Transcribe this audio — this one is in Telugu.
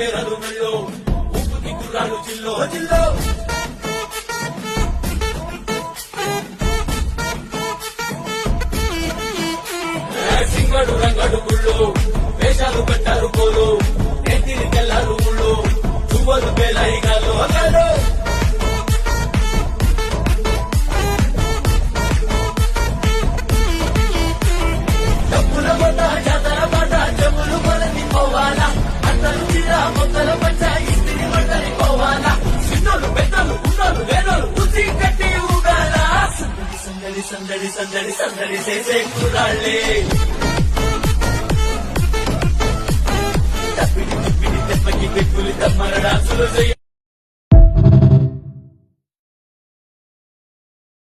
పేరలు మెల్లో ఉప్పుకి గుర్రాలు జిల్లో జిల్లో సింగడు రంగడు గుళ్ళు వేషాలు పెట్టారు కోలు నెత్తిని తెల్లారు ముళ్ళు చువ్వలు పేలాయిగాలు అగాలు డబ్బుల మాట జాతర మాట జమ్ములు కొలది పోవాలా అత్తలు చీర మొత్తల పంచ ఇస్తిరి మంటని పోవాలా చిన్నోళ్ళు పెద్దలు ఉన్నోళ్ళు లేనోళ్ళు ఉసి కట్టి ఊగాల సందడి సందడి సందడి సందడి చేసే కుర్రాళ్ళే తప్పిడి తిప్పిడి తెప్పకి పెట్టులు తమ్మర డాన్సులు